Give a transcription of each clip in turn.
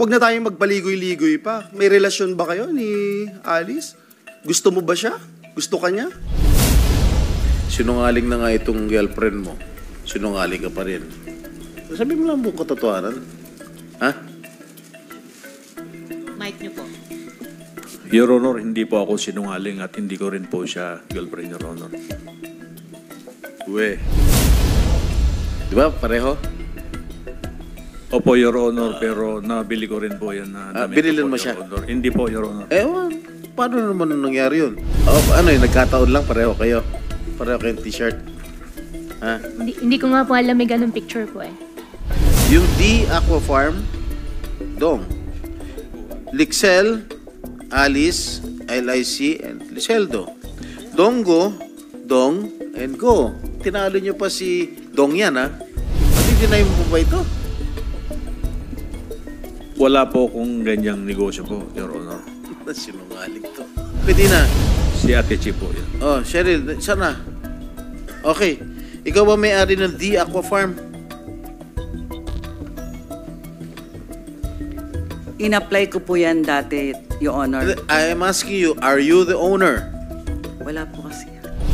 wag na tayong magpaligoy-ligoy pa. May relasyon ba kayo ni Alice? Gusto mo ba siya? Gusto ka niya? Sinungaling na nga itong girlfriend mo. Sinungaling ka pa rin. Sabi mo lang buong katotohanan. Ha? Mic niyo po. Your Honor, hindi po ako sinungaling at hindi ko rin po siya girlfriend, Your Honor. Uwe. Di ba? Pareho? Opo, Your Honor, pero nabili ko rin po yan na damit. Binilin po, mo siya? Your Honor. Hindi po, Your Honor. Paano naman nangyari yun? Ano yun, nagkataon lang, pareho kayo. Pareho kayong t-shirt. Ha? Hindi ko nga po alam may ganun picture po eh. Yung D Aqua Farm, Dong. Lixel, Alice, LIC, and Liceldo. Dongo, Dong, and Go. Tinalo nyo pa si Dong yan, ha? Pati-deny mo pa ba ito? Wala po kung ganyang negosyo po, Your Honor. Sinungaling to. Pwede na. Si Ate Chi po yan. Oh, Cheryl, sana. Okay. Ikaw ba may-ari ng D Aqua Farm? In-apply ko po yan dati, Your Honor. I am asking you, are you the owner? Wala po kasi.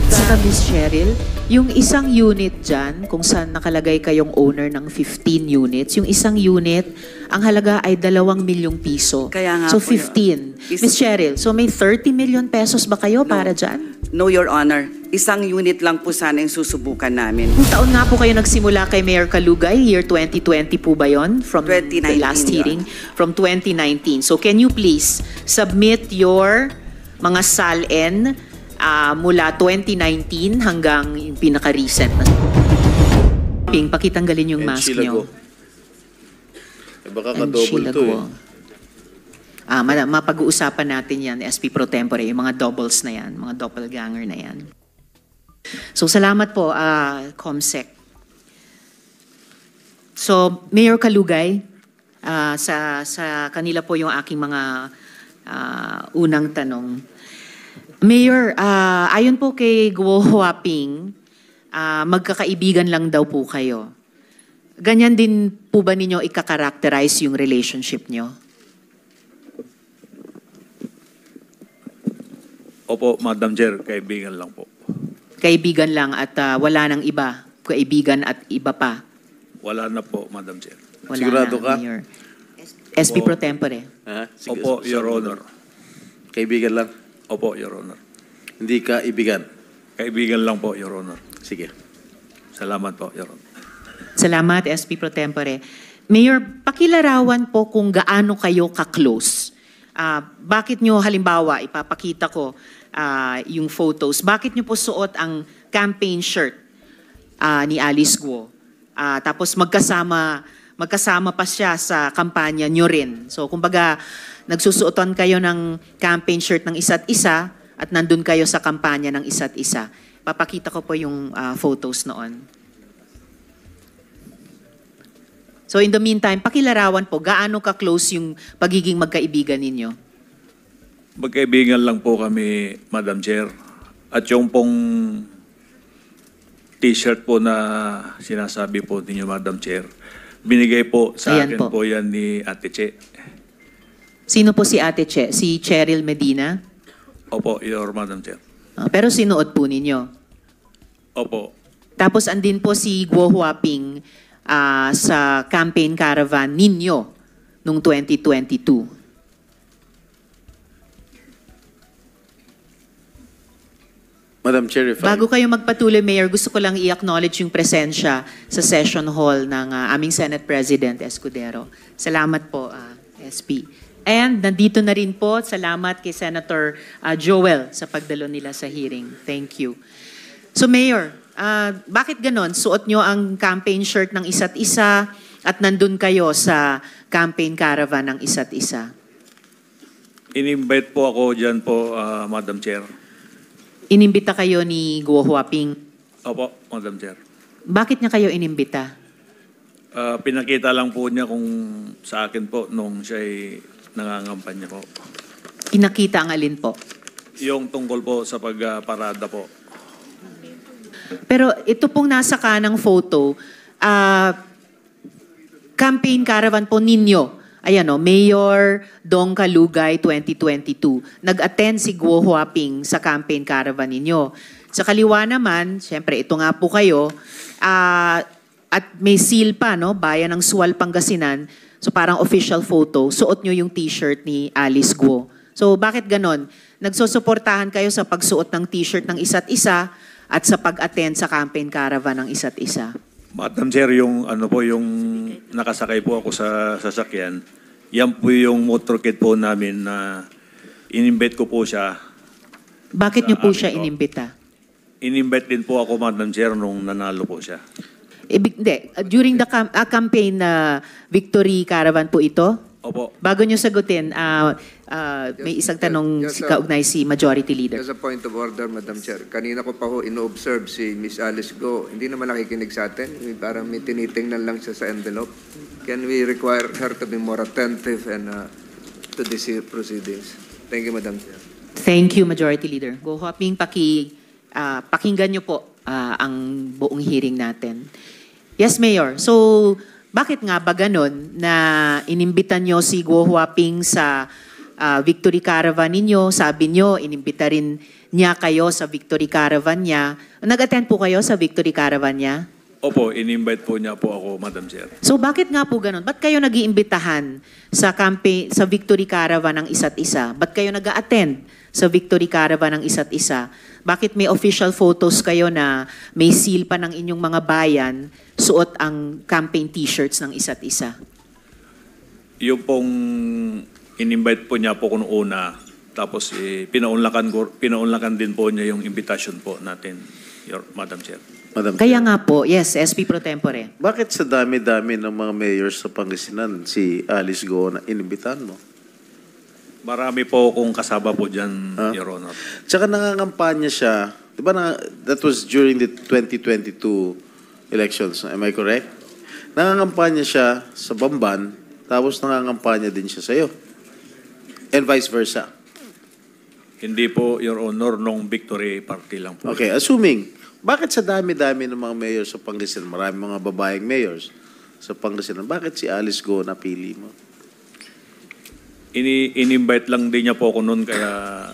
Saka Miss Cheryl, yung isang unit dyan, kung saan nakalagay kayong owner ng 15 units, yung isang unit, ang halaga ay 2 milyong piso. Kaya nga so po 15. Miss Cheryl, so may 30 million pesos ba kayo para dyan? No, Your Honor. Isang unit lang po sana yung susubukan namin. Kung taon nga po kayo nagsimula kay Mayor Kalugay, year 2020 po ba yon? From 2019, the last Your hearing? From 2019. So can you please submit your mga SALN mula 2019 hanggang yung pinaka-recent na. Pakitanggalin yung mask nyo. Baka ka-double to eh. Mapag-uusapan natin yan, SP Pro Tempore, yung mga doubles na yan, mga doppelganger na yan. So salamat po, Comsec. So Mayor Kalugay, sa kanila po yung aking mga unang tanong. Mayor, ayon po kay Guo Huaping, magkakaibigan lang daw po kayo. Ganyan din po ba ninyo ika-characterize yung relationship nyo? Opo, Madam Chair, kaibigan lang po. Kaibigan lang at wala nang iba? Kaibigan at iba pa? Wala na po, Madam Chair. Wala Sigurado na, ka? Mayor. SP Pro Tempore. Opo, Your Honor. Kaibigan lang. Opo, Your Honor. Hindi ka ibigan. Kaibigan lang po, Your Honor. Sige. Salamat po, Your Honor. Salamat, SP Pro Tempore. Mayor, pakilarawan po kung gaano kayo ka-close. Bakit nyo, halimbawa, ipapakita ko yung photos, bakit nyo po suot ang campaign shirt ni Alice Guo? Tapos magkasama pa siya sa kampanya nyo rin. So, kumbaga, nagsusuotan kayo ng campaign shirt ng isa't isa at nandun kayo sa kampanya ng isa't isa. Papakita ko po yung photos noon. So in the meantime, pakilarawan po, gaano ka-close yung pagiging magkaibigan ninyo? Magkaibigan lang po kami, Madam Chair. At yung pong t-shirt po na sinasabi po ninyo, Madam Chair, binigay po sa akin po yan ni Ate Che. Sino po si Ate Che? Si Cheryl Medina? Opo, Your Madam Chair. Pero sinuot po ninyo? Opo. Tapos andin po si Guo Huaping sa campaign caravan ninyo noong 2022. Madam Chair, Bago kayo magpatuloy, Mayor, gusto ko lang i-acknowledge yung presensya sa session hall ng aming Senate President Escudero. Salamat po, SP. And nandito na rin po, salamat kay Senator Joel sa pagdalo nila sa hearing. Thank you. So Mayor, bakit ganon? Suot nyo ang campaign shirt ng isa't isa at nandun kayo sa campaign caravan ng isa't isa? In-invite po ako dyan po, Madam Chair. Inimbita kayo ni Guo Huaping? Opo, Madam Chair. Bakit niya kayo inimbita? Pinakita lang po niya kung sa akin po nung siya'y nangangampanya po. Pinakita ang alin po? Yung tungkol po sa pagparada po. Pero ito pong nasa kanang photo, campaign caravan po ninyo ayan o, Mayor Dong Kalugay 2022. Nag-attend si Guo Huaping sa campaign caravan ninyo. Sa kaliwa naman, syempre ito nga po kayo, at may seal pa, no? Bayan ng Sual, Pangasinan. So parang official photo, suot nyo yung t-shirt ni Alice Guo. So bakit ganon? Nagsusuportahan kayo sa pagsuot ng t-shirt ng isa't isa at sa pag-attend sa campaign caravan ng isa't isa. Madam Chair, yung nakasakay po ako sa sasakyan, yan po yung motorcade po namin na in-invite ko po siya. Bakit nyo po Sa siya amin po. inimbita? In-invite din po ako, Madam Chair, nung nanalo po siya. Hindi. During the campaign na victory caravan po ito? Opo. Bago nyo sagutin, may isang tanong Yes, kaugnay si Majority Leader. As a point of order, Madam Chair, kanina ko pa ho ino-observe si Miss Alice Go. Hindi naman nakikinig sa atin. Parang may tinitingnan lang siya sa envelope. Can we require her to be more attentive and to these proceedings? Thank you, Madam Chair. Thank you, Majority Leader. Go Hoping, pakinggan nyo po ang buong hearing natin. Yes, Mayor. So, bakit nga ba ganon na inimbitan nyo si Guo Huaping sa Victory Caravan ninyo? Sabi nyo, inimbita rin niya kayo sa Victory Caravan niya. Nag-attend po kayo sa Victory Caravan niya? Opo, in-invite po niya po ako, Madam Chair. So bakit nga po ganon? Ba't kayo nag-iimbitahan sa campaign, sa Victory Caravan ng isa't isa? Ba't kayo nag-attend sa Victory Caravan ng isa't isa? Bakit may official photos kayo na may seal pa ng inyong mga bayan, suot ang campaign t-shirts ng isa't isa? Yung pong in-invite po niya po kung una, tapos pinaunlakan din po niya yung invitation po natin, Madam Chair. Madam Kaya Chair. nga po, yes, SP Pro Tempore. Bakit sa dami-dami ng mga mayors sa Pangasinan, si Alice Go na inimbitan mo? Marami po kung kasama po dyan, Your Honor. Tsaka nangangampanya siya, di ba that was during the 2022 elections, am I correct? Nangangampanya siya sa Bamban, tapos nangangampanya din siya sa'yo. And vice versa. Hindi po, Your Honor, nung victory party lang po. Okay, assuming, bakit sa dami-dami ng mga mayors sa Pangasinan, marami mga babaeng mayors sa Pangasinan, bakit si Alice Go napili mo? In-invite lang din niya po ako noon, kaya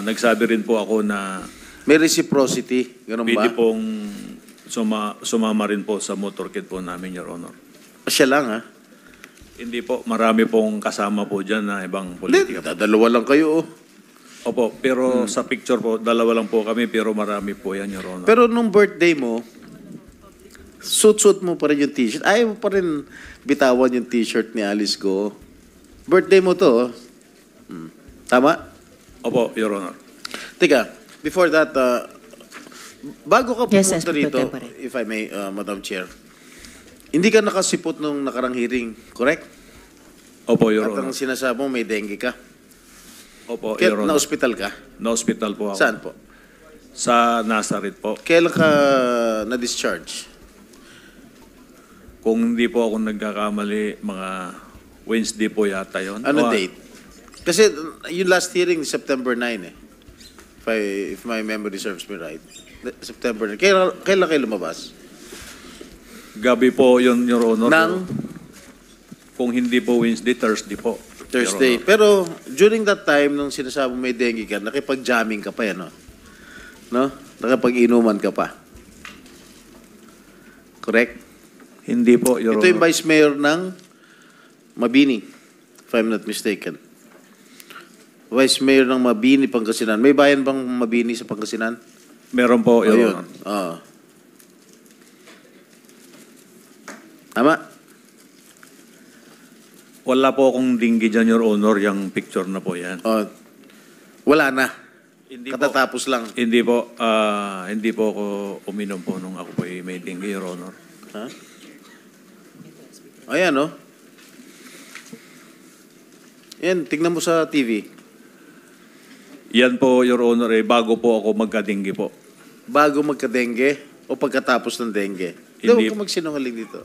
nagsabi rin po ako na May reciprocity, ganun ba? pwede pong sumama rin po sa motorcade po namin, Your Honor. Siya lang, ha? Hindi po, marami pong kasama po dyan na ibang politika po. Dalawa lang kayo, oh. Opo, pero sa picture po, dalawa lang po kami, pero marami po yan, Your Honor. Pero nung birthday mo, suit-suit mo pa rin yung t-shirt. Ayaw mo pa rin bitawan yung t-shirt ni Alice Go. Birthday mo to, oh. Tama? Opo, Your Honor. Teka, before that, bago ka Yes, pumunta SP rito, Pro Tempore. if I may, Madam Chair, hindi ka nakasipot nung nakarang hearing, correct? Opo, Your At Honor. ang sinasabi mo, may dengue ka. Opo, Kaya Your Honor. na-hospital ka? Na-hospital po ako. Saan po? Sa Nazareth po. Kailan ka na-discharge? Kung hindi po ako nagkakamali, mga Wednesday po yata yun. Ano O, date? Kasi yung last hearing, September 9 eh. If my memory serves me right. September 9. Kailan kayo lumabas? Gabi po yun, Your Honor. Nang? Kung hindi po Wednesday, Thursday po. Thursday. Your Honor. Pero during that time, nung sinasabi mo may dengue ka, nakipag-jamming ka pa yan, no? No? Nakipag-inuman ka pa. Correct? Hindi po, Your Ito yung Honor. vice mayor ng Mabini, if I'm not mistaken. Vice mayor ng Mabini, Pangasinan. May bayan bang Mabini sa Pangasinan? Meron po, Your Ayun. Honor. Oo. Tama? Wala po akong dinggi dyan, Your Honor, yung picture na po yan. Oh. Wala na. Hindi po. Katatapos lang. Hindi po ako uminom po nung ako po may dengue, Your Honor. Ha? Ayan, oh. Yan, tignan mo sa TV. Yan po, Your Honor, bago po ako magka-dengue po. Bago magka-dengue o pagkatapos ng dengue? Hindi, Hindi. huwag ka magsinungaling dito.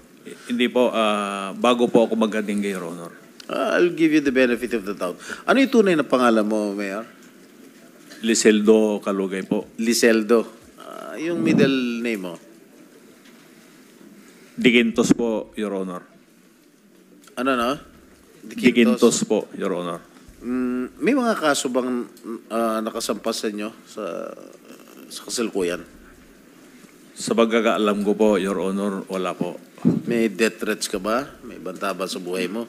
Hindi po, bago po ako magka-dengue, Your Honor. I'll give you the benefit of the doubt. Ano yung tunay na pangalan mo, Mayor? Liseldo Kalugay po. Liseldo. Yung middle name mo? Digintos po, Your Honor. Ano na? De Quintos po, Your Honor. May mga kaso bang nakasampas sa inyo sa kasalukuyan? Sa pagkakaalam ko po, Your Honor, wala po. May death threats ka ba? May banta ba sa buhay mo?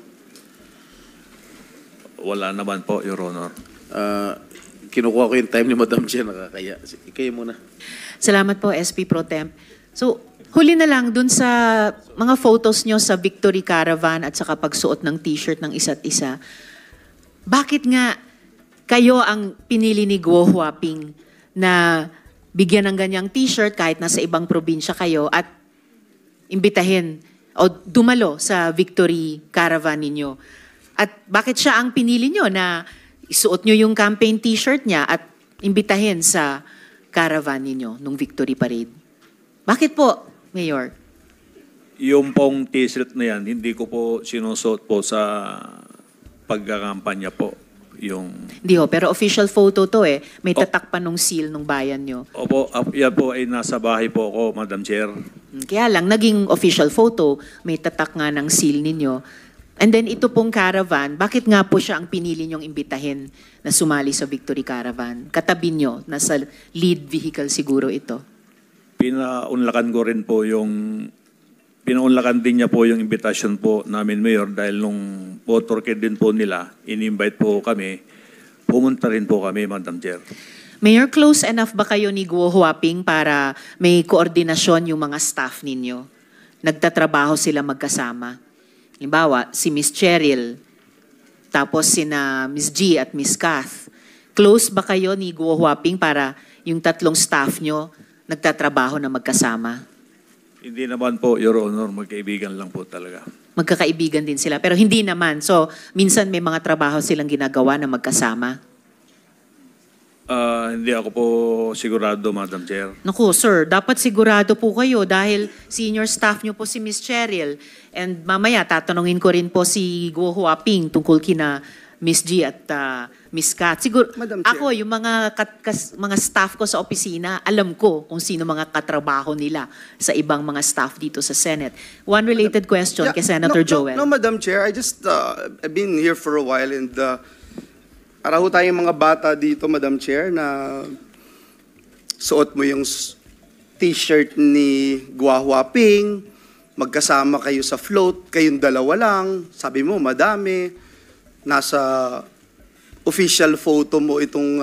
Wala naman po, Your Honor. Kinukuha ko yung time ni Madam Chair, nakakaya. Sige, kayo muna. Salamat po, SP Pro Temp. So, huli na lang dun sa mga photos nyo sa Victory Caravan at saka pagsuot ng t-shirt ng isa't isa. Bakit nga kayo ang pinili ni Guo Huaping na bigyan ng ganyang t-shirt kahit nasa ibang probinsya kayo at imbitahin o dumalo sa Victory Caravan ninyo? At bakit siya ang pinili nyo na isuot nyo yung campaign t-shirt niya at imbitahin sa caravan ninyo nung Victory Parade? Bakit po, Mayor? Yung pong t-shirt na yan, hindi ko po sinusuot po sa pagkakampanya po. Hindi ho, pero official photo to eh. May tatak pa nung seal nung bayan nyo. Opo, yan po ay nasa bahay po ako, Madam Chair. Kaya lang, naging official photo, may tatak nga ng seal ninyo. And then ito pong caravan, bakit nga po siya ang pinili nyong imbitahin na sumali sa Victory Caravan? Katabi nyo, nasa lead vehicle siguro ito. Pinaunlakan din niya po yung invitation po namin, Mayor, dahil nung motorcade din po nila, in-invite po kami, pumunta rin po kami, Madam Chair. Mayor, close enough ba kayo ni Guo Huaping para may koordinasyon yung mga staff ninyo? Nagtatrabaho sila magkasama. Halimbawa, si Miss Cheryl, tapos sina Miss G at Miss Kath. Close ba kayo ni Guo Huaping para yung tatlong staff nyo nagtatrabaho na magkasama? Hindi naman po, Your Honor, magkaibigan lang po talaga. Magkakaibigan din sila, pero hindi naman. So, minsan may mga trabaho silang ginagawa na magkasama. Hindi ako po sigurado, Madam Chair. Naku, sir, dapat sigurado po kayo dahil senior staff nyo po si Miss Cheryl. And mamaya, tatanungin ko rin po si Guo Huaping tungkol kina Miss G at Miss Kat. Siguro, Madam Chair. ako, yung mga staff ko sa opisina, alam ko kung sino mga katrabaho nila sa ibang mga staff dito sa Senate. One related question kay Senator Joel. No, Madam Chair, I've been here for a while and para ho tayong mga bata dito, Madam Chair, na suot mo yung t-shirt ni Guo Huaping, magkasama kayo sa float, kayong dalawa lang, sabi mo madami, nasa official photo mo itong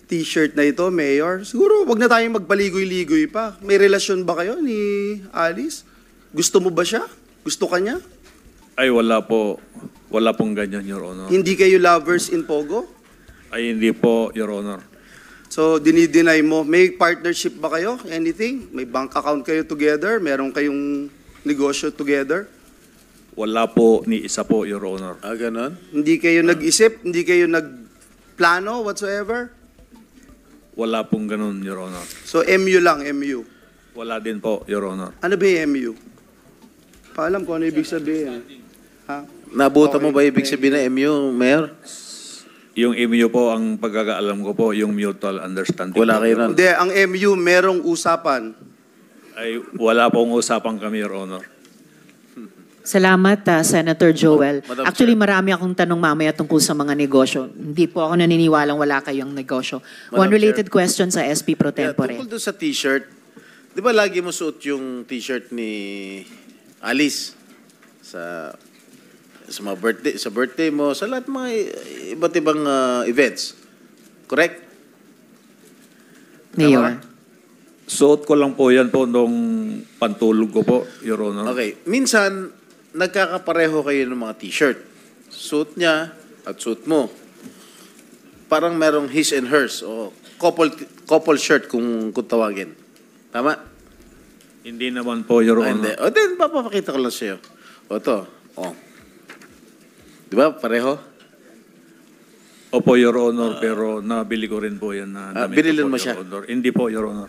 t-shirt na ito, Mayor. Siguro wag na tayong magpaligoy-ligoy pa. May relasyon ba kayo ni Alice? Gusto mo ba siya? Gusto ka niya? Ay, wala po. Wala pong ganyan, Your Honor. Hindi kayo lovers in Pogo? Ay, hindi po, Your Honor. So, dinideny mo. May partnership ba kayo? Anything? May bank account kayo together? Meron kayong negosyo together? Wala po ni isa po, Your Honor. Ganon? Hindi kayo nag-isip? Hindi kayo nagplano whatsoever? Wala pong ganun, Your Honor. So, MU lang, MU. Wala din po, Your Honor. Ano ba yung MU? Paalam ko ano ibig sabihin. Ha? Nabuta mo Okay. ba ibig sabihin na MU, Mayor? Yung MU po, ang pagkakaalam ko po, yung mutual understanding. Wala po, kayo Your nun? Honor. Hindi, ang MU merong usapan. Ay, wala pong usapan kami, Your Honor. Salamat, Senator Joel. Madam Actually, Chair. marami akong tanong mamaya tungkol sa mga negosyo. Hindi po ako naniniwalang wala kayong negosyo. One Madam related question sa SP Pro Tempore. Tungkol doon sa t-shirt, di ba lagi mo suot yung t-shirt ni Alice sa mga birthday mo, sa lahat mga iba't ibang events. Correct? Mayor. Suot ko lang po yan po nung pantulog ko po, Your Honor. Okay. Minsan, nagkakapareho kayo ng mga t-shirt. Suit niya at suit mo. Parang merong his and hers o couple shirt kung tawagin. Tama? Hindi naman po, Your Hindi. Honor. O then, papapakita ko lang sa'yo. O to. O. Di ba? Pareho? Opo, Your Honor, pero nabili ko rin po yan na damit binilin ko po, mo Your siya? Honor. Hindi po, Your Honor.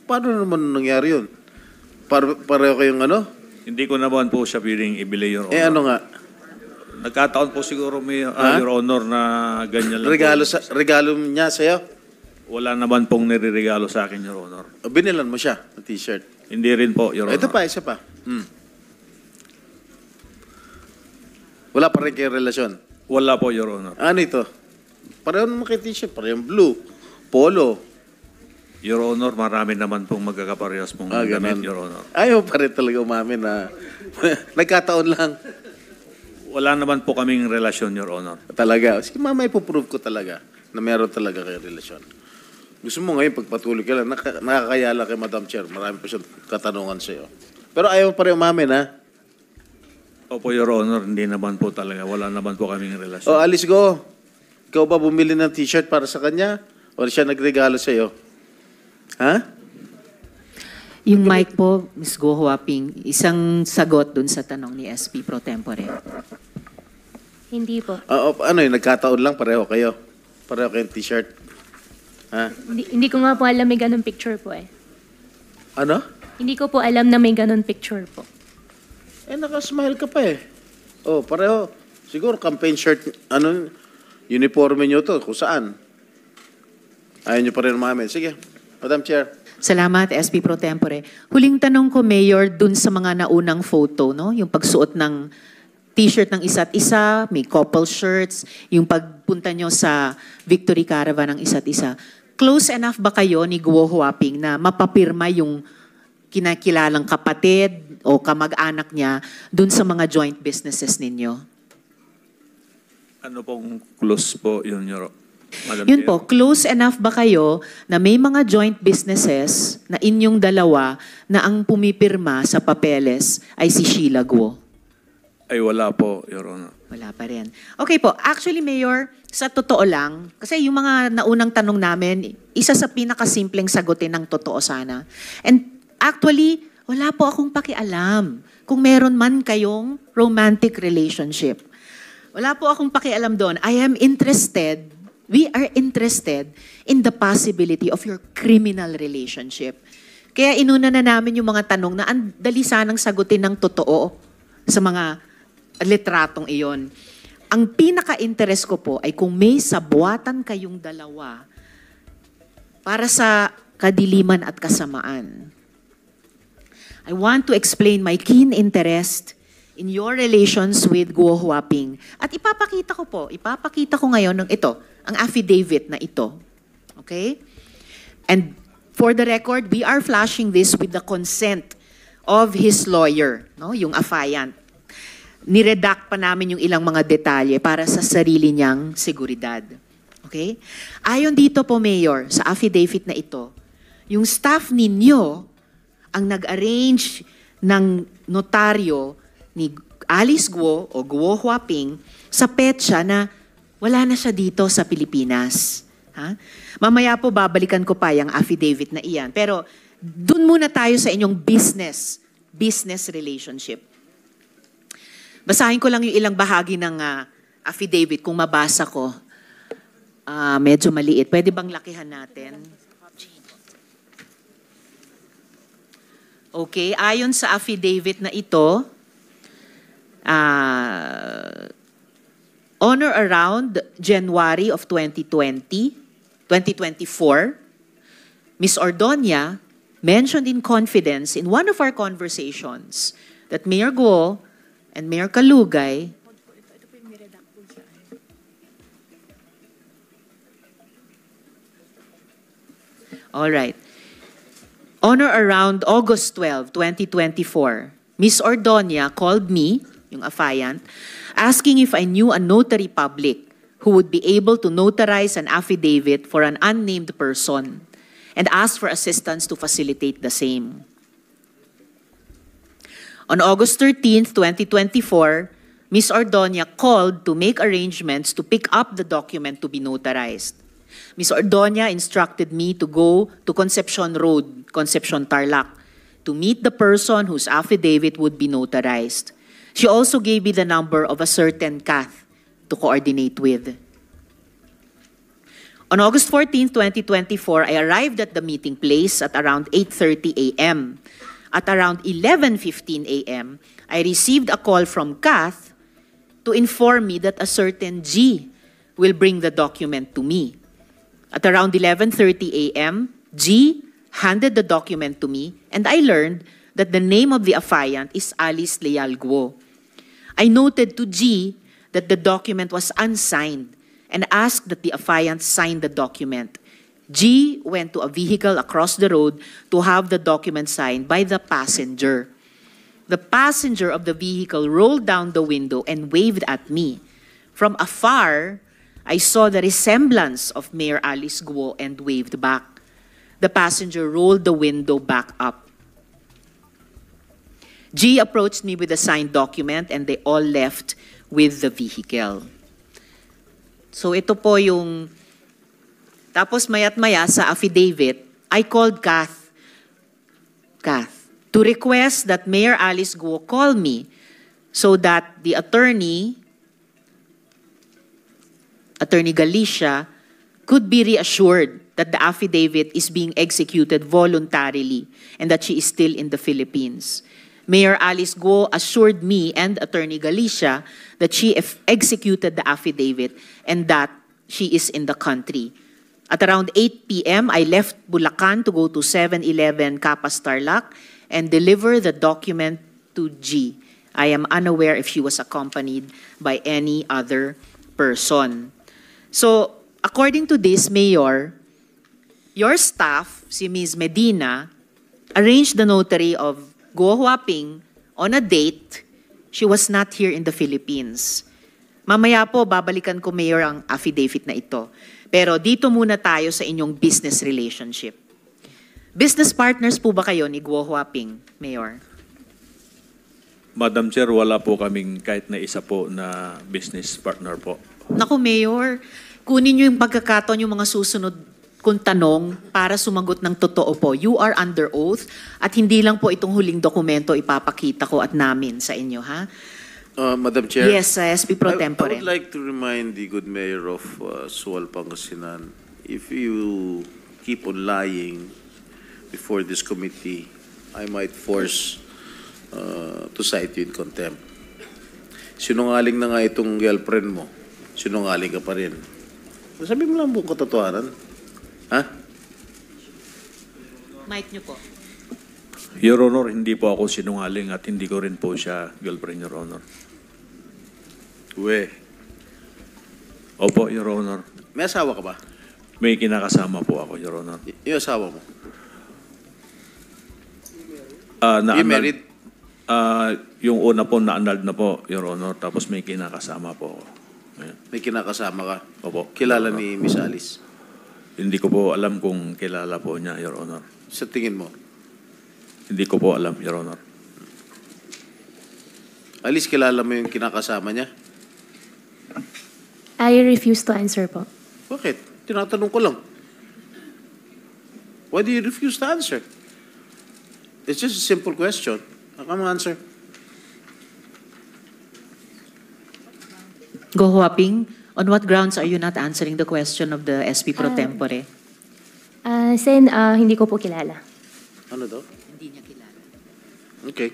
Paano naman nangyari yun? Pareho kayong ano? Hindi ko naman po siya piling ibili, Your Honor. Ano nga? Nagkataon po siguro may Your Honor na ganyan lang Regalo niya sa'yo? Wala naman pong nireregalo sa akin, Your Honor. O binilan mo siya ng t-shirt? Hindi rin po, Your Honor. Ito pa, isa pa. Wala pa rin kayo relasyon. Wala po, Your Honor. Ano ito? Pareho naman kay t-shirt, pareho blue, polo. Your Honor, marami naman pong magkakaparehas pong damit, Ganun. Your Honor. Ayaw pa rin talaga umamin na nagkataon lang. Wala naman po kaming relasyon, Your Honor. Talaga. Sige, mama, ipoprove ko talaga na meron talaga kayo relasyon. Gusto mo ngayon, pagpatuloy ka lang, nakakayala kay Madam Chair. Marami pa siyang katanungan sa'yo. Pero ayaw pa rin umamin, ha? Opo, Your Honor, hindi naman po talaga. Wala naman po kaming relasyon. O, Alice Go. Ikaw ba bumili ng t-shirt para sa kanya? O siya nagregalo sa'yo? Ha? Yung mic po, Ms. Go Huaping, isang sagot dun sa tanong ni SP Pro Tempore. Hindi po. Ano yun, nagkataon lang, pareho kayo. Pareho kayong t-shirt. Ha? Hindi ko nga po alam may ganun picture po eh. Ano? Hindi ko po alam na may ganun picture po. Nakasmile ka pa eh. Oh, pareho. Siguro campaign shirt, uniforme nyo to, kung saan. Ayaw nyo pa rin umamin. Sige, Madam Chair. Salamat, SP Pro Tempore. Huling tanong ko, Mayor, dun sa mga naunang photo, no? Yung pagsuot ng t-shirt ng isa't isa, may couple shirts, yung pagpunta nyo sa Victory Caravan ng isa't isa. Close enough ba kayo ni Guo Huaping na mapapirma yung kinakilalang kapatid o kamag-anak niya dun sa mga joint businesses ninyo? Ano pong close po yun, Your Madam Yun Chair? po, close enough ba kayo na may mga joint businesses na inyong dalawa na ang pumipirma sa papeles ay si Sheila Guo? Ay, wala po, Your Honor. Wala pa rin. Okay po, actually Mayor, sa totoo lang, kasi yung mga naunang tanong namin, isa sa pinakasimpleng sagutin ng totoo sana. And actually, wala po akong pakialam kung meron man kayong romantic relationship. Wala po akong pakialam doon. We are interested in the possibility of your criminal relationship. Kaya inuna na namin yung mga tanong na ang dali sanang sagutin ng totoo sa mga litratong iyon. Ang pinaka-interest ko po ay kung may sabuatan kayong dalawa para sa kadiliman at kasamaan. I want to explain my keen interest in your relations with Guo Huaping. At ipapakita ko ngayon ng ito, ang affidavit na ito. Okay? And for the record, we are flashing this with the consent of his lawyer, no? Yung affiant. Niredact pa namin yung ilang mga detalye para sa sarili niyang seguridad. Okay? Ayon dito po, Mayor, sa affidavit na ito, yung staff ninyo ang nag-arrange ng notaryo ni Alice Guo o Guo Huaping sa petsa na wala na siya dito sa Pilipinas. Ha? Mamaya po babalikan ko pa yung affidavit na iyan. Pero dun muna tayo sa inyong business relationship. Basahin ko lang yung ilang bahagi ng affidavit kung mabasa ko. Medyo maliit. Pwede bang lakihan natin? Okay, ayon sa affidavit na ito, on or around January of 2024, Ms. Ordonia mentioned in confidence in one of our conversations that Mayor Guo and Mayor Kalugay all right. On or around August 12, 2024, Ms. Ordonia called me, yung affiant, asking if I knew a notary public who would be able to notarize an affidavit for an unnamed person and asked for assistance to facilitate the same. On August 13, 2024, Ms. Ordonia called to make arrangements to pick up the document to be notarized. Ms. Ordonia instructed me to go to Concepcion Road, Concepcion Tarlac, to meet the person whose affidavit would be notarized. She also gave me the number of a certain Kath to coordinate with. On August 14, 2024, I arrived at the meeting place at around 8:30 a.m. At around 11:15 a.m., I received a call from Kath to inform me that a certain G will bring the document to me. At around 11:30 a.m., G handed the document to me, and I learned that the name of the affiant is Alice Leal Guo. I noted to G that the document was unsigned and asked that the affiant sign the document. G went to a vehicle across the road to have the document signed by the passenger. The passenger of the vehicle rolled down the window and waved at me. From afar, I saw the resemblance of Mayor Alice Guo and waved back. The passenger rolled the window back up. G approached me with a signed document and they all left with the vehicle. So ito po yung, tapos mayat maya sa affidavit, I called Kath to request that Mayor Alice Guo call me so that the Attorney Galicia, could be reassured that the affidavit is being executed voluntarily and that she is still in the Philippines. Mayor Alice Guo assured me and Attorney Galicia that she executed the affidavit and that she is in the country. At around 8 p.m., I left Bulacan to go to 7-Eleven Capas Tarlac and deliver the document to G. I am unaware if she was accompanied by any other person. So, according to this, Mayor, your staff, si Ms. Medina, arranged the notary of Guo Huaping on a date. She was not here in the Philippines. Mamaya po, babalikan ko, Mayor, ang affidavit na ito. Pero dito muna tayo sa inyong business relationship. Business partners po ba kayo ni Guo Huaping, Mayor? Madam Chair, wala po kaming kahit na isa po na business partner po. Naku, Mayor, kunin niyo yung pagkakataon yung mga susunod kong tanong para sumagot ng totoo po. You are under oath at hindi lang po itong huling dokumento ipapakita ko at namin sa inyo, ha? Madam Chair. Yes, SP Pro I Tempore. would like to remind the good mayor of Sual, Pangasinan, if you keep on lying before this committee, I might force to cite you in contempt. Sinungaling na nga itong girlfriend mo. Sinungaling ka pa rin. Sabi mo lang buong katotohanan. Ha? Mic niyo po. Your Honor, hindi po ako sinungaling at hindi ko rin po siya girlfriend, Your Honor. We. Opo, Your Honor. May asawa ka ba? May kinakasama po ako, Your Honor. Yung asawa mo? You married? Yung una po, na-annulled na po, Your Honor. Tapos may kinakasama po ako. Ayan. May kinakasama ka? Opo. Kilala Your Honor. ni Miss Alice? Hindi ko po alam kung kilala po niya, Your Honor. Sa tingin mo? Hindi ko po alam, Your Honor. Alice, kilala mo yung kinakasama niya? I refuse to answer po. Bakit? Tinatanong ko lang. Why do you refuse to answer? It's just a simple question. Come answer. Guo Huaping, on what grounds are you not answering the question of the SP Pro Tempore? Sen, hindi ko po kilala. Ano daw? Hindi niya kilala. Okay.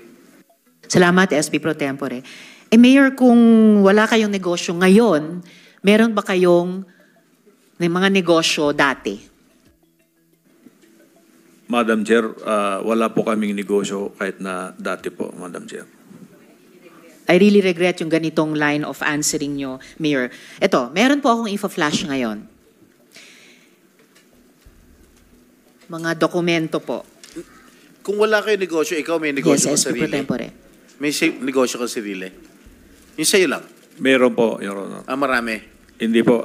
Salamat, SP Pro Tempore. Mayor, kung wala kayong negosyo ngayon, meron ba kayong mga negosyo dati? Madam Chair, wala po kaming negosyo kahit na dati po, Madam Chair. I really regret yung ganitong line of answering nyo, Mayor. Ito, meron po akong info-flash ngayon. Mga dokumento po. Kung wala kayo negosyo, ikaw may negosyo Yes, ka SP Pro sarili? Tempore. May negosyo ka sarili? Yung sa'yo lang? Meron po, Your Honor. Marami. Hindi po,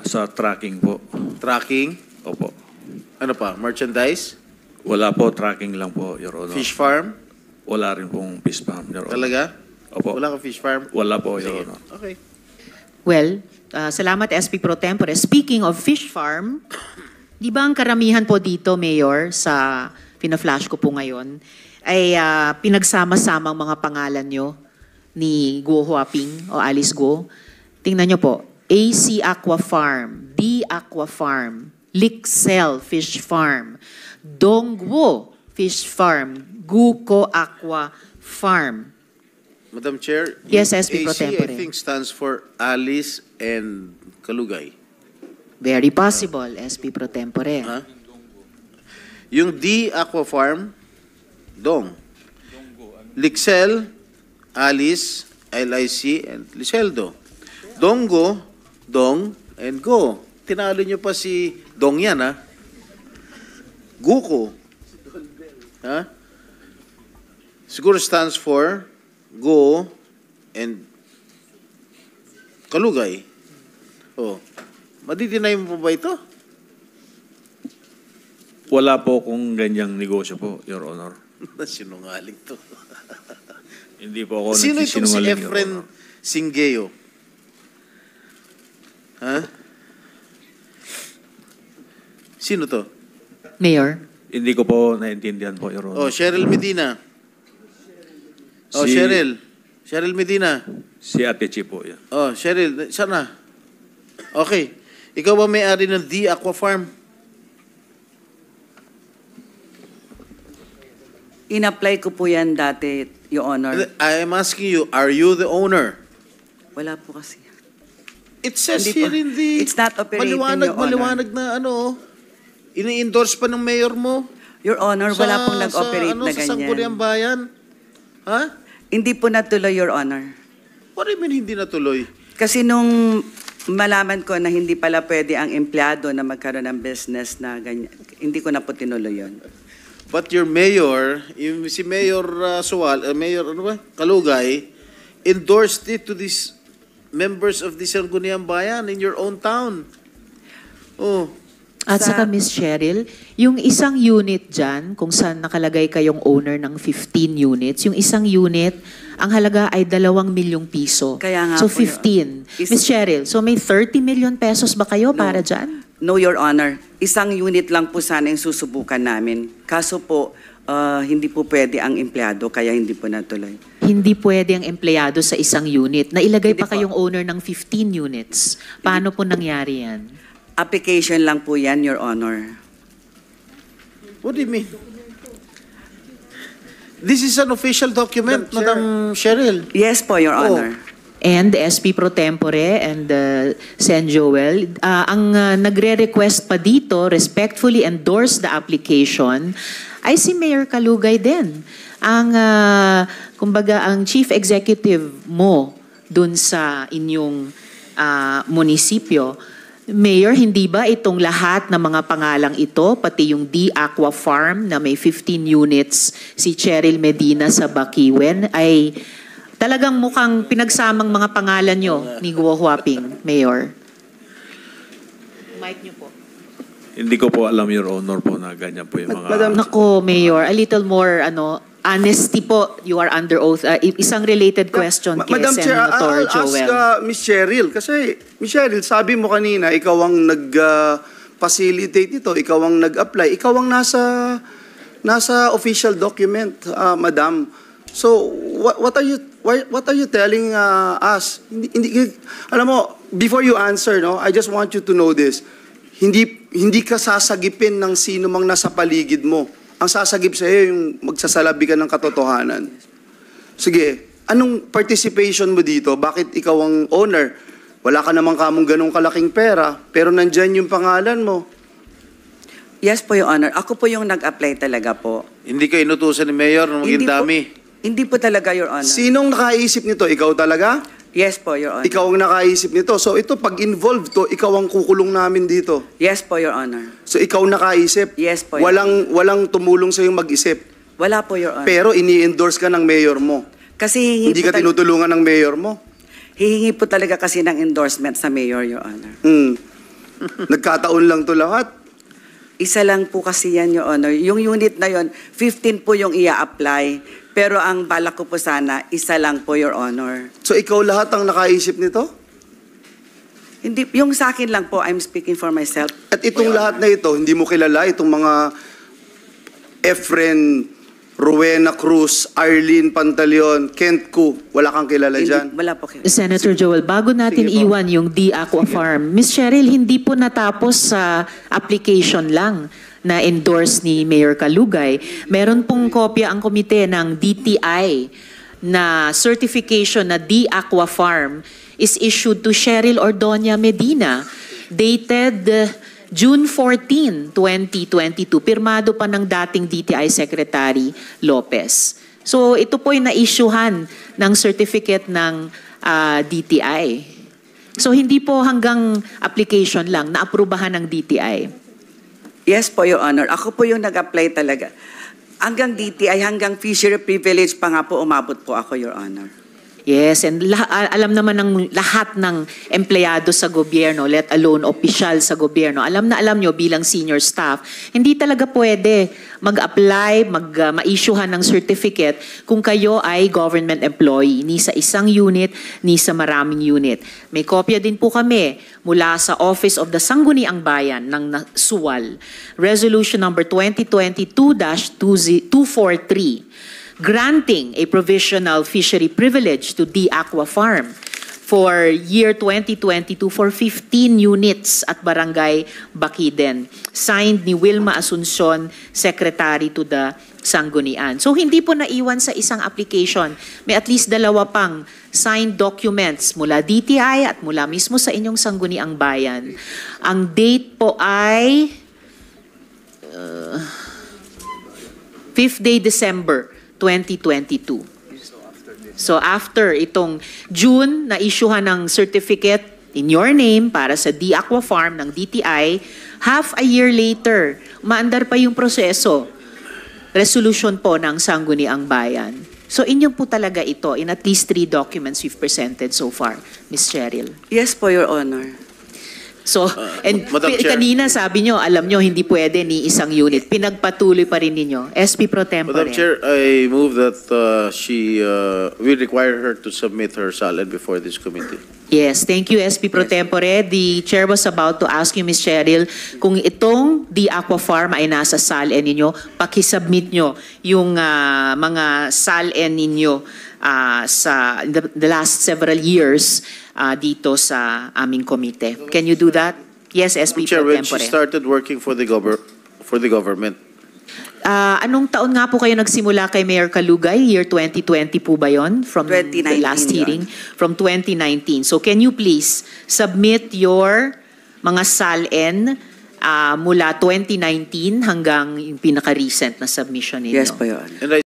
sa tracking po. Tracking? Opo. Ano pa? Merchandise? Wala po, tracking lang po, Your Honor. Fish farm? Wala rin pong fish farm, Your Honor. Talaga? Opo. Wala ka fish farm? Wala po, Your Sige. Honor. Okay. Well, salamat SP Pro Tempore. Speaking of fish farm, di ba ang karamihan po dito, Mayor, sa pina-flash ko po ngayon, ay pinagsama-sama ang mga pangalan nyo ni Guo Huaping o Alice Guo. Tingnan nyo po, AC Aqua Farm, D Aqua Farm, Lixel Fish Farm, Dongguo Fish Farm, Guko Aqua Farm. Madam Chair, Yes, yung SP Pro AC Tempore. I think stands for Alice and Kalugay. Very possible, SP Pro Tempore. Ha? Yung D Aqua Farm, Dong. Lixel, Alice, LIC, and Liceldo. Donggo, Dong, and Go. Tinalo nyo pa si Dong yan, ha? Guko. Ha? Siguro stands for Go and Kalugay. Oh. Madidinay mo pa ba ito? Wala po kung ganyang negosyo po, Your Honor. Sinungaling to. Hindi po ako Sino itong si nagsisinungaling, Your Efren Honor. Singeo? Ha? Sino to? Mayor? Hindi ko po naintindihan po, Your Oh, Honor. Cheryl Medina. Oh, Si- Cheryl. Cheryl Medina. Si Ate Chi po yan. Oh, Cheryl, sana. Okay. Ikaw ba may-ari ng D Aqua Farm? In-apply ko po yan dati, Your Honor. I am asking you, are you the owner? Wala po kasi. It says Hindi here po. in the... It's not operating, Your Honor. Maliwanag na ano, ini-endorse pa ng mayor mo. Your Honor, wala pong nag-operate na Sa Sangguniang ganyan. Bayan. Ha? Hindi po natuloy, Your Honor. What do you mean hindi natuloy? Kasi nung malaman ko na hindi pala pwede ang empleyado na magkaroon ng business na ganyan, hindi ko na po tinuloy yun. But your mayor, si Mayor Mayor ano ba? Kalugay, endorsed it to these members of the Sangguniang Bayan in your own town. Oh. At saka Miss Cheryl, yung isang unit dyan, kung saan nakalagay kayong owner ng 15 units, yung isang unit, ang halaga ay 2 milyong piso. Kaya nga so po, 15. Is- Miss Cheryl, so may 30 million pesos ba kayo para dyan? No, Your Honor. Isang unit lang po sana yung susubukan namin. Kaso po, hindi po pwede ang empleyado, kaya hindi po natuloy. Hindi pwede ang empleyado sa isang unit. Nailagay Hindi pa po. kayong owner ng 15 units. Paano po nangyari yan? Application lang po yan, Your Honor. What do you mean? This is an official document, Madam Cheryl. Yes po, Your Honor. And SP Pro Tempore and Sen Joel, ang nagre-request pa dito, respectfully endorse the application, ay si Mayor Kalugay din. Ang, kumbaga, ang chief executive mo dun sa inyong munisipyo. Mayor, hindi ba itong lahat ng mga pangalang ito, pati yung D Aqua Farm na may 15 units, si Cheryl Medina sa Bakiwen, ay talagang mukhang pinagsamang mga pangalan nyo ni Guo Huaping, Mayor? Mic nyo po. Hindi ko po alam, Your Honor, po na ganyan po yung mga... Madam- Nako, Mayor, a little more honesty po. You are under oath. Isang related question kay Madam Chair, Senator I'll Joel. ask Miss Cheryl. Kasi, Miss Cheryl, sabi mo kanina, ikaw ang nag-facilitate ito, ikaw ang nag-apply, ikaw ang nasa official document, Madam. So, what are you telling us? Alam mo, before you answer, no, I just want you to know this. Hindi ka sasagipin ng sino mang nasa paligid mo. Ang sasagip sa iyo yung magsasalabi ka ng katotohanan. Sige, anong participation mo dito? Bakit ikaw ang owner? Wala ka namang kamong ganong kalaking pera, pero nandyan yung pangalan mo. Yes po, Your Honor. Ako po yung nag-apply talaga po. Hindi ka inutusan ni Mayor nung maging Hindi po- dami. Hindi po talaga, Your Honor. Sinong nakaisip nito? Ikaw talaga? Yes po, Your Honor. Ikaw ang nakaisip nito. So ito, pag involved to, ikaw ang kukulong namin dito. Yes po, Your Honor. So ikaw nakaisip. Yes po, Your Walang tumulong sa yung mag-isip. Wala po, Your Honor. Pero ini-endorse ka ng mayor mo. Kasi Hindi ka tinutulungan ng mayor mo. hihingi po talaga kasi ng endorsement sa mayor, Your Honor. Nagkataon lang to lahat. Isa lang po kasi yan, Your Honor. Yung unit na yon, 15 po yung ia-apply. Pero ang balak ko po sana, isa lang po, Your Honor. So ikaw lahat ang nakaisip nito? Hindi, yung sa akin lang po, I'm speaking for myself. At itong lahat na ito, hindi mo kilala itong mga Efren, Rowena Cruz, Arlene Pantaleon, Kent Ku. Wala kang kilala dyan? Wala po. Senator Joel, bago natin Sige po. iwan yung D Aqua Farm, Miss Cheryl, hindi po natapos sa application lang na endorse ni Mayor Kalugay. Meron pong kopya ang komite ng DTI na certification na D Aqua Farm is issued to Cheryl Ordonia Medina, dated June 14, 2022. Pirmado pa ng dating DTI Secretary Lopez. So ito po yung na-issuehan ng certificate ng DTI. So hindi po hanggang application lang, naaprubahan ng DTI. Yes po, Your Honor. Ako po yung nag-apply talaga. Hanggang DTI, hanggang fishery privilege pa nga po umabot po ako, Your Honor. Yes, and alam naman ng lahat ng empleyado sa gobyerno, let alone opisyal sa gobyerno, alam na alam nyo bilang senior staff, hindi talaga pwede mag-apply, ma-issuehan ng certificate kung kayo ay government employee, ni sa isang unit, ni sa maraming unit. May kopya din po kami mula sa Office of the Sangguniang Bayan ng Suwal, Resolution number 2022-243, granting a provisional fishery privilege to D Aqua Farm for year 2022 for 15 units at Barangay Bakiden. Signed ni Wilma Asuncion, Secretary to the Sanggunian. So hindi po naiwan sa isang application. May at least 2 pang signed documents mula DTI at mula mismo sa inyong Sangguniang Bayan. Ang date po ay 5th day December 2022. So after itong June, na-issuehan ng certificate in your name para sa D Aqua Farm ng DTI, half a year later, umaandar pa yung proseso. Resolution po ng Sangguniang Bayan. So inyo po talaga ito in at least 3 documents we've presented so far, Ms. Cheryl. Yes po, Your Honor. So, and Madam Chair. kanina sabi nyo, alam nyo, hindi pwede ni isang unit. Pinagpatuloy pa rin ninyo. SP Pro Tempore. Madam Chair, I move that we require her to submit her SALN before this committee. Yes, thank you, SP Pro Tempore. The chair was about to ask you, Ms. Cheryl, kung itong The Aqua Farm ay nasa SALN ninyo, pakisubmit nyo yung mga SALN ninyo sa the last several years dito sa aming komite. Can you do that? Yes, SP Chair, Pro when she Tempore. started working for the government, Anong taon nga po kayo nagsimula kay Mayor Kalugay? Year 2020 po ba yon? From the 2019 last yun. hearing? From 2019. So can you please submit your mga SALN mula 2019 hanggang yung pinaka-recent na submission ninyo? Yes po, Your Honor. and I